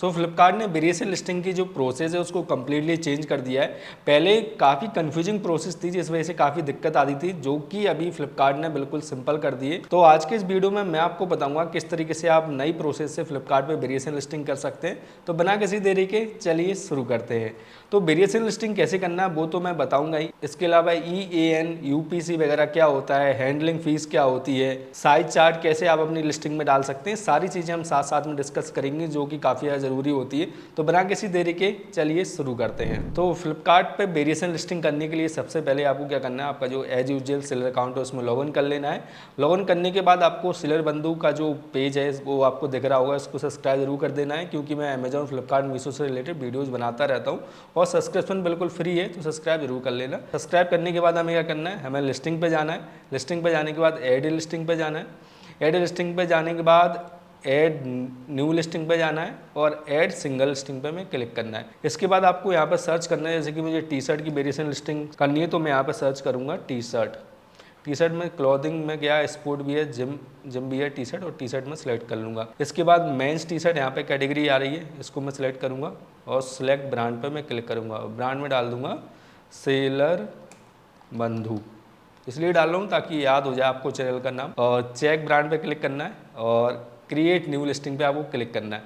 सो फ्लिपकार्ट ने variation listing की जो प्रोसेस है उसको कम्प्लीटली चेंज कर दिया है। पहले काफ़ी कन्फ्यूजिंग प्रोसेस थी जिस वजह से काफ़ी दिक्कत आती थी, जो कि अभी फ्लिपकार्ट ने बिल्कुल सिंपल कर दिए। तो आज के इस वीडियो में मैं आपको बताऊंगा किस तरीके से आप नई प्रोसेस से फ्लिपकार्ट पे वेरिएशन लिस्टिंग कर सकते हैं। तो बिना किसी देरी के चलिए शुरू करते हैं। तो वेरिएशन लिस्टिंग कैसे करना है वो तो मैं बताऊंगा ही। इसके अलावा EAN UPC वगैरह क्या होता है, हैंडलिंग फीस क्या होती है, साइज चार्ट कैसे आप अपनी लिस्टिंग में डाल सकते हैं, सारी चीज़ें हम साथ साथ में डिस्कस करेंगे जो कि काफ़ी ज़्यादा ज़रूरी होती है। तो बिना किसी देरी के चलिए शुरू करते हैं। तो फ्लिपकार्ट पे वेरिएशन लिस्टिंग करने के लिए सबसे पहले आपको क्या करना है, आपका जो एज यूजुअल सेलर अकाउंट है उसमें लॉगिन कर लेना है। लॉगिन करने के बाद आपको सेलर बंधु का जो पेज है वो आपको दिख रहा होगा, इसको सब्सक्राइब जरूर कर देना है, क्योंकि मैं अमेजॉन, फ्लिपकार्ट, मीशो से रिलेटेड वीडियोस बनाता रहता हूँ और सब्सक्रिप्शन बिल्कुल फ्री है, तो सब्सक्राइब जरूर कर लेना। सब्सक्राइब करने के बाद हमें क्या करना है, हमें लिस्टिंग पे जाना है। लिस्टिंग पे जाने के बाद ऐड लिस्टिंग पे जाना है। ऐड लिस्टिंग पे जाने के बाद ऐड न्यू लिस्टिंग पे जाना है और ऐड सिंगल लिस्टिंग पे में क्लिक करना है। इसके बाद आपको यहाँ पर सर्च करना है, जैसे कि मुझे टी शर्ट की वेरिएशन लिस्टिंग करनी है तो मैं यहाँ पर सर्च करूँगा टी शर्ट। टी शर्ट में क्लॉथिंग में क्या, स्पोर्ट भी है, जिम भी है टी शर्ट, और टी शर्ट में सेलेक्ट कर लूँगा। इसके बाद मेंस टी शर्ट यहाँ पे कैटेगरी आ रही है, इसको मैं सिलेक्ट करूँगा और सिलेक्ट ब्रांड पे मैं क्लिक करूँगा। ब्रांड में डाल दूँगा सेलर बंधु, इसलिए डाल रहा हूँ ताकि याद हो जाए आपको चैनल का नाम। और चेक ब्रांड पे क्लिक करना है और क्रिएट न्यू लिस्टिंग पे आपको क्लिक करना है।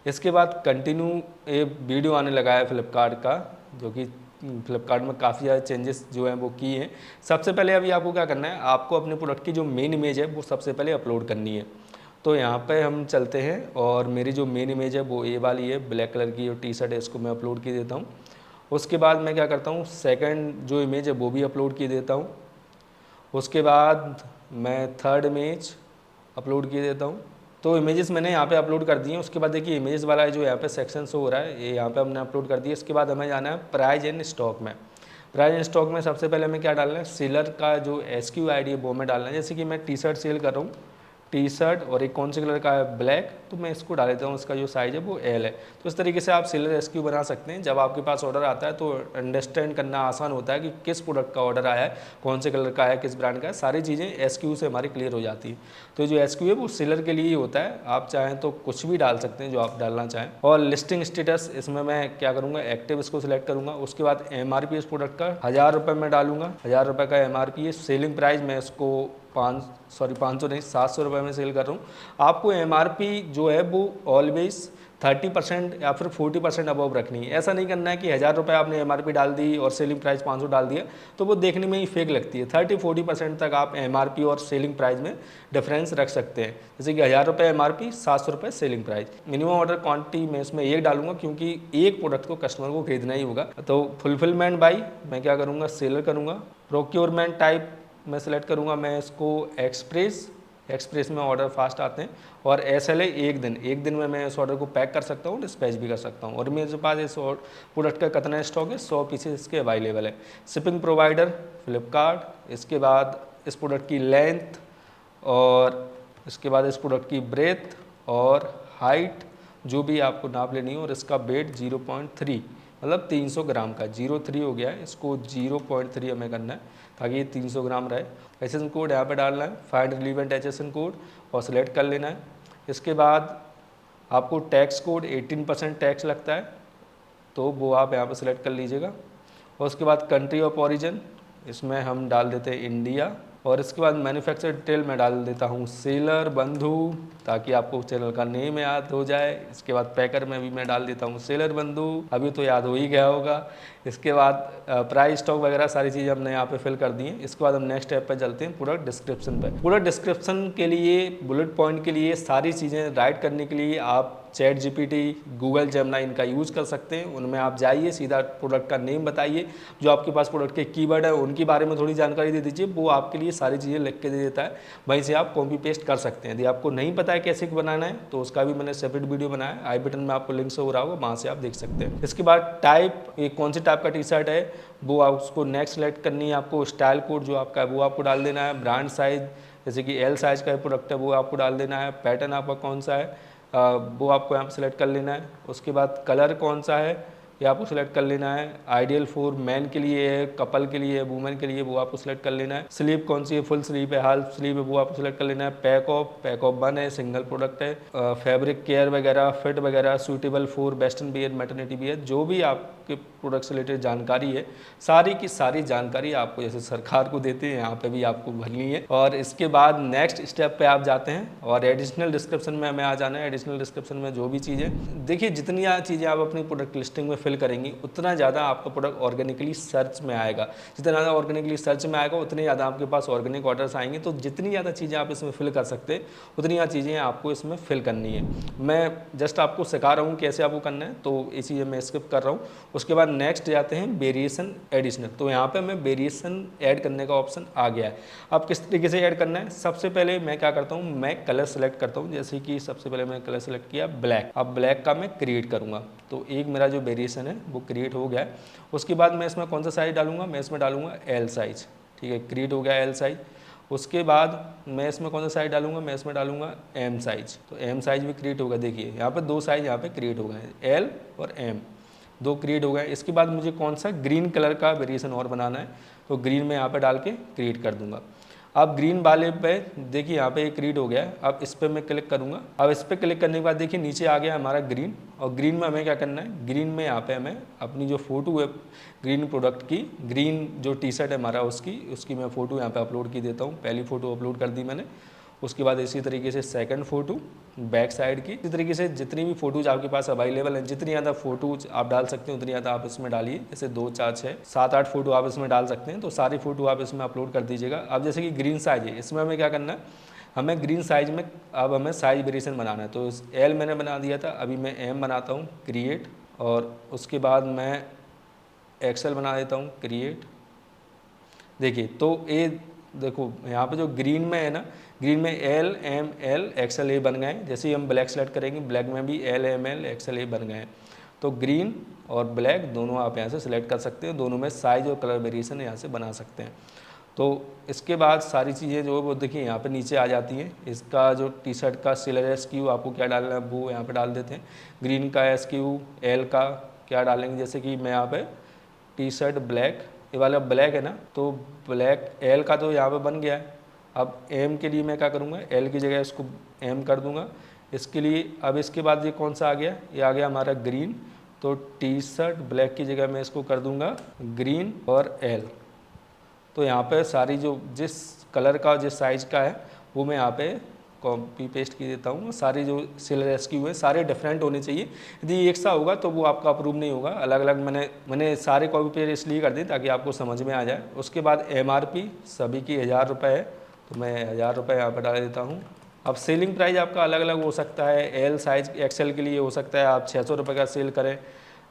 इसके बाद कंटिन्यू एक वीडियो आने लगा है फ्लिपकार्ट का, जो कि फ्लिपकार्ट में काफ़ी ज़्यादा चेंजेस जो हैं वो किए हैं। सबसे पहले अभी आपको क्या करना है, आपको अपने प्रोडक्ट की जो मेन इमेज है वो सबसे पहले अपलोड करनी है। तो यहाँ पे हम चलते हैं और मेरी जो मेन इमेज है वो ये वाली है, ब्लैक कलर की जो टी शर्ट है इसको मैं अपलोड की देता हूँ। उसके बाद मैं क्या करता हूँ, सेकंड जो इमेज है वो भी अपलोड की देता हूँ। उसके बाद मैं थर्ड इमेज अपलोड किए देता हूँ। तो इमेजेस मैंने यहाँ पे अपलोड कर दिए हैं। उसके बाद देखिए इमेजेस वाला जो यहाँ पे सेक्शन शो हो रहा है, ये यहाँ पे हमने अपलोड कर दिया। इसके बाद हमें जाना है प्राइस एंड स्टॉक में। प्राइस एंड स्टॉक में सबसे पहले हमें क्या डालना है, सेलर का जो SKU ID है वो मैं डालना है। जैसे कि मैं टी शर्ट सेल कर रहा हूँ, टी शर्ट, और एक कौन से कलर का है, ब्लैक, तो मैं इसको डाल देता हूँ, इसका जो साइज़ है वो L है। तो इस तरीके से आप सेलर SKU बना सकते हैं। जब आपके पास ऑर्डर आता है तो अंडरस्टैंड करना आसान होता है कि किस प्रोडक्ट का ऑर्डर आया है, कौन से कलर का है, किस ब्रांड का है, सारी चीज़ें SKU से हमारी क्लियर हो जाती है। तो जो SKU है वो सेलर के लिए ही होता है, आप चाहें तो कुछ भी डाल सकते हैं जो आप डालना चाहें। और लिस्टिंग स्टेटस, इसमें मैं क्या करूँगा, एक्टिव इसको सिलेक्ट करूँगा। उसके बाद MRP इस प्रोडक्ट का 1000 रुपये में डालूंगा, 1000 रुपये का MRP है। सेलिंग प्राइस मैं इसको 500 नहीं 700 रुपये में सेल कर रहा हूँ। आपको MRP जो है वो ऑलवेज 30% या फिर 40% अबव रखनी है। ऐसा नहीं करना है कि 1000 रुपये आपने MRP डाल दी और सेलिंग प्राइस 500 डाल दिया, तो वो देखने में ही फेक लगती है। 30-40% तक आप MRP और सेलिंग प्राइस में डिफरेंस रख सकते हैं। जैसे कि 1000 रुपये MRP, 700 रुपये selling price. Minimum order quantity मैं इसमें एक डालूंगा, क्योंकि एक प्रोडक्ट को कस्टमर को खरीदना ही होगा। तो फुलफिलमेंट बाई मैं क्या करूँगा, सेलर करूँगा। प्रोक्योरमेंट टाइप मैं सेलेक्ट करूँगा, मैं इसको एक्सप्रेस में ऑर्डर फास्ट आते हैं। और SLA एक दिन में मैं इस ऑर्डर को पैक कर सकता हूँ, डिस्पैच भी कर सकता हूँ। और मेरे पास इस प्रोडक्ट का कितना स्टॉक है, 100 पीसेस इसके अवेलेबल है। Shipping provider Flipkart. इसके बाद इस प्रोडक्ट की लेंथ, और इसके बाद इस प्रोडक्ट की ब्रेथ और हाइट जो भी आपको नाप लेनी हो, और इसका वेट 0.3 मतलब 300 ग्राम का, 0.3 हो गया है, इसको 0.3 हमें करना है ताकि ये 300 ग्राम रहे। HSN कोड यहाँ पे डालना है, फाइंड रिलीवेंट HSN कोड, और सिलेक्ट कर लेना है। इसके बाद आपको टैक्स कोड 18% टैक्स लगता है, तो वो आप यहाँ पे सिलेक्ट कर लीजिएगा। और उसके बाद कंट्री ऑफ ओरिजिन, इसमें हम डाल देते हैं इंडिया। और इसके बाद मैन्युफैक्चर डिटेल में डाल देता हूँ सेलर बंधु, ताकि आपको चैनल का नेम याद हो जाए। इसके बाद पैकर में भी मैं डाल देता हूँ सेलर बंधु, अभी तो याद हो ही गया होगा। इसके बाद प्राइस, स्टॉक वगैरह सारी चीज़ें हमने यहाँ पे फिल कर दी हैं। इसके बाद हम नेक्स्ट स्टेप पे चलते हैं, प्रोडक्ट डिस्क्रिप्शन पे। प्रोडक्ट डिस्क्रिप्शन के लिए, बुलेट पॉइंट के लिए, सारी चीज़ें राइट करने के लिए आप ChatGPT, गूगल जेमिनी इनका यूज़ कर सकते हैं। उनमें आप जाइए, सीधा प्रोडक्ट का नेम बताइए, जो आपके पास प्रोडक्ट के कीवर्ड है उनके बारे में थोड़ी जानकारी दे दीजिए, वो आपके लिए सारी चीज़ें लिख के दे देता है। वहीं से आप कॉपी पेस्ट कर सकते हैं। यदि आपको नहीं पता है कैसे बनाना है तो उसका भी मैंने सेपरेट वीडियो बनाया है, आई बटन में आपको लिंक से हो रहा होगा, वहाँ से आप देख सकते हैं। इसके बाद टाइप, ये कौन सी टाइप का टी शर्ट है वो आप उसको नेक्स्ट सेलेक्ट करनी है आपको। स्टाइल कोड जो आपका है वो आपको डाल देना है। ब्रांड साइज, जैसे कि L साइज का प्रोडक्ट है वो आपको डाल देना है। पैटर्न आपका कौन सा है वो आपको यहाँ पर सेलेक्ट कर लेना है। उसके बाद कलर कौन सा है, ये आपको सिलेक्ट कर लेना है। आइडियल फॉर मैन के लिए है, कपल के लिए है, वुमेन के लिए, वो आपको सिलेक्ट कर लेना है। स्लीप कौन सी है, फुल स्लीप है, हाफ स्लीप है, वो आपको सिलेक्ट कर लेना है। पैक ऑफ 1 है, सिंगल प्रोडक्ट है। फैब्रिक केयर वगैरह, फिट वगैरह, suitable for western wear, maternity wear, जो भी आपके प्रोडक्ट से रिलेटेड जानकारी है, सारी की सारी जानकारी आपको जैसे सरकार को देते हैं यहाँ पे भी आपको भरनी है। और इसके बाद नेक्स्ट स्टेप पे आप जाते हैं और एडिशनल डिस्क्रिप्शन में हमें आ जाना है। एडिशनल डिस्क्रिप्शन में जो भी चीज़ें, देखिए जितनी चीज़ें आप अपनी प्रोडक्ट लिस्टिंग में फिल करेंगी उतना ज़्यादा आपका प्रोडक्ट ऑर्गेनिकली सर्च में आएगा। जितना ज़्यादा ऑर्गेनिकली सर्च में आएगा उतने ज़्यादा आपके पास ऑर्गेनिक ऑर्डर्स आएंगे। तो जितनी ज़्यादा चीज़ें आप इसमें फिल कर सकते हैं उतनी ज़्यादा चीज़ें आपको इसमें फिल करनी है। मैं जस्ट आपको सिखा रहा हूँ कैसे आपको करना है, तो ये चीज़ें मैं स्किप कर रहा हूँ। उसके बाद नेक्स्ट जाते हैं वेरिएशन एडिशनल। तो यहाँ पे हमें वेरिएशन ऐड करने का ऑप्शन आ गया है। अब किस तरीके से ऐड करना है, सबसे पहले मैं क्या करता हूँ, मैं कलर सेलेक्ट करता हूँ। जैसे कि सबसे पहले मैंने कलर सेलेक्ट किया ब्लैक। अब ब्लैक का मैं क्रिएट करूँगा, तो एक मेरा जो वेरिएशन है वो क्रिएट हो गया है। उसके बाद मैं इसमें कौन सा साइज डालूंगा, मैं इसमें डालूंगा एल साइज। ठीक है, क्रिएट हो गया एल साइज। उसके बाद मैं इसमें कौन सा साइज डालूंगा, मैं इसमें डालूंगा एम साइज। तो एम साइज भी क्रिएट होगा। देखिए यहाँ पे 2 साइज यहाँ पे क्रिएट हो गए, एल और एम, 2 क्रिएट हो गए। इसके बाद मुझे कौन सा ग्रीन कलर का वेरिएशन और बनाना है, तो ग्रीन में यहाँ पे डाल के क्रिएट कर दूंगा। अब ग्रीन वाले पे देखिए यहाँ पे ये क्रिएट हो गया है। अब इस पर मैं क्लिक करूँगा। अब इस पर क्लिक करने के बाद देखिए नीचे आ गया हमारा ग्रीन। और ग्रीन में हमें क्या करना है, ग्रीन में यहाँ पे हमें अपनी जो फ़ोटो है ग्रीन प्रोडक्ट की, ग्रीन जो टी शर्ट है हमारा उसकी मैं फ़ोटो यहाँ पे अपलोड की देता हूँ। पहली फ़ोटो अपलोड कर दी मैंने। उसके बाद इसी तरीके से सेकंड फ़ोटो बैक साइड की। इसी तरीके से जितनी भी फ़ोटोज़ आपके पास अवेलेबल हैं, जितनी ज़्यादा फ़ोटोज़ आप डाल सकते हैं उतनी ज़्यादा आप इसमें डालिए। जैसे 2, 4, 6, 7, 8 फ़ोटो आप इसमें डाल सकते हैं, तो सारी फ़ोटो आप इसमें अपलोड कर दीजिएगा। अब जैसे कि ग्रीन साइज है, इसमें हमें क्या करना है, हमें ग्रीन साइज में अब हमें साइज वेरिएशन बनाना है। तो एल मैंने बना दिया था, अभी मैं एम बनाता हूँ क्रिएट। और उसके बाद मैं एक्सेल बना देता हूँ क्रिएट। देखिए तो ये देखो यहाँ पे जो ग्रीन में है ना, ग्रीन में एल एम एल एक्सेल ए बन गए। जैसे ही हम ब्लैक सेलेक्ट करेंगे, ब्लैक में भी एल एम एल एक्सेल ए बन गए। तो ग्रीन और ब्लैक दोनों आप यहाँ से सिलेक्ट कर सकते हैं, दोनों में साइज और कलर वेरिएशन यहाँ से बना सकते हैं। तो इसके बाद सारी चीज़ें जो है वो देखिए यहाँ पे नीचे आ जाती हैं। इसका जो टी शर्ट का सिलर एसक्यू आपको क्या डालना है वो यहाँ पे डाल देते हैं। ग्रीन का एसक्यू, एल का क्या डालेंगे, जैसे कि मैं यहाँ पे टी शर्ट ब्लैक, ये वाला ब्लैक है ना, तो ब्लैक एल का तो यहाँ पे बन गया है। अब एम के लिए मैं क्या करूँगा, एल की जगह इसको एम कर दूँगा इसके लिए। अब इसके बाद ये कौन सा आ गया, ये आ गया हमारा ग्रीन। तो टी शर्ट ब्लैक की जगह मैं इसको कर दूँगा ग्रीन और एल। तो यहाँ पे सारी जो जिस कलर का जिस साइज़ का है वो मैं यहाँ पे कॉपी पेस्ट की देता हूँ। सारे जो सेलर एसक्यू है सारे डिफरेंट होने चाहिए। यदि एक सा होगा तो वो आपका अप्रूव नहीं होगा। अलग अलग मैंने सारे कॉपी पेस्ट इसलिए कर दी ताकि आपको समझ में आ जाए। उसके बाद MRP सभी की 1000 रुपये है, तो मैं 1000 रुपये यहाँ पर डाल देता हूँ। अब सेलिंग प्राइस आपका अलग अलग हो सकता है। एल साइज एक्सेल के लिए हो सकता है आप 600 रुपये का सेल करें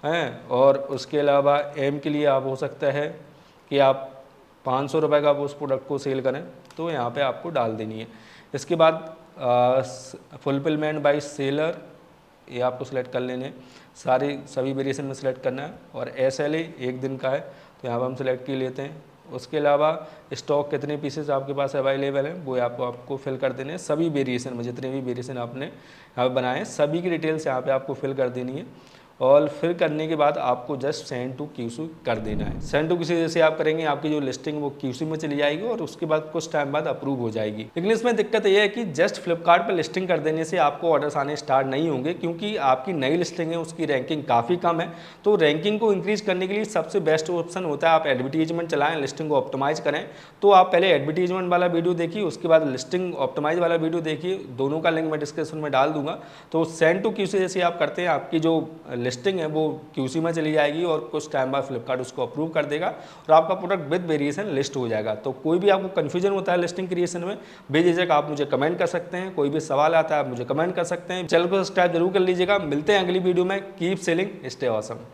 हैं, और उसके अलावा एम के लिए आप हो सकता है कि आप 500 रुपये का उस प्रोडक्ट को सेल करें, तो यहाँ पे आपको डाल देनी है। इसके बाद फुलफिलमेंट बाय सेलर ये आपको सिलेक्ट कर लेने, सभी वेरिएशन में सिलेक्ट करना है। और SLA 1 दिन का है, तो यहाँ पर हम सिलेक्ट कर लेते हैं। उसके अलावा स्टॉक कितने पीसेस आपके पास अवेलेबल हैं वो आपको फिल कर देने हैं। सभी वेरिएशन में जितने भी वेरिएशन आपने यहाँ पर बनाए सभी की डिटेल्स यहाँ पे आपको फिल कर देनी है। और फिल करने के बाद आपको जस्ट सेंड टू QC कर देना है। सेंड टू QC जैसे आप करेंगे आपकी जो लिस्टिंग वो QC में चली जाएगी और उसके बाद कुछ टाइम बाद अप्रूव हो जाएगी। लेकिन इसमें दिक्कत ये है कि जस्ट फ्लिपकार्ट पर लिस्टिंग कर देने से आपको ऑर्डर्स आने स्टार्ट नहीं होंगे, क्योंकि आपकी नई लिस्टिंग है उसकी रैंकिंग काफ़ी कम है। तो रैंकिंग को इंक्रीज करने के लिए सबसे बेस्ट ऑप्शन होता है आप एडवर्टीजमेंट चलाएं, लिस्टिंग को ऑप्टिमाइज करें। तो आप पहले एडवर्टीजमेंट वाला वीडियो देखिए, उसके बाद लिस्टिंग ऑप्टिमाइज वाला वीडियो देखिए, दोनों का लिंक मैं डिस्क्रिप्शन में डाल दूंगा। तो सेंड टू QC जैसे आप करते हैं आपकी जो लिस्टिंग है वो QC में चली जाएगी और कुछ टाइम बाद फ्लिपकार्ट उसको अप्रूव कर देगा और आपका प्रोडक्ट विद वेरिएशन लिस्ट हो जाएगा। तो कोई भी आपको कन्फ्यूजन होता है लिस्टिंग क्रिएशन में, बेझिझक आप मुझे कमेंट कर सकते हैं। कोई भी सवाल आता है आप मुझे कमेंट कर सकते हैं। चैनल को सब्सक्राइब जरूर कर लीजिएगा। मिलते हैं अगली वीडियो में। Keep selling, stay awesome.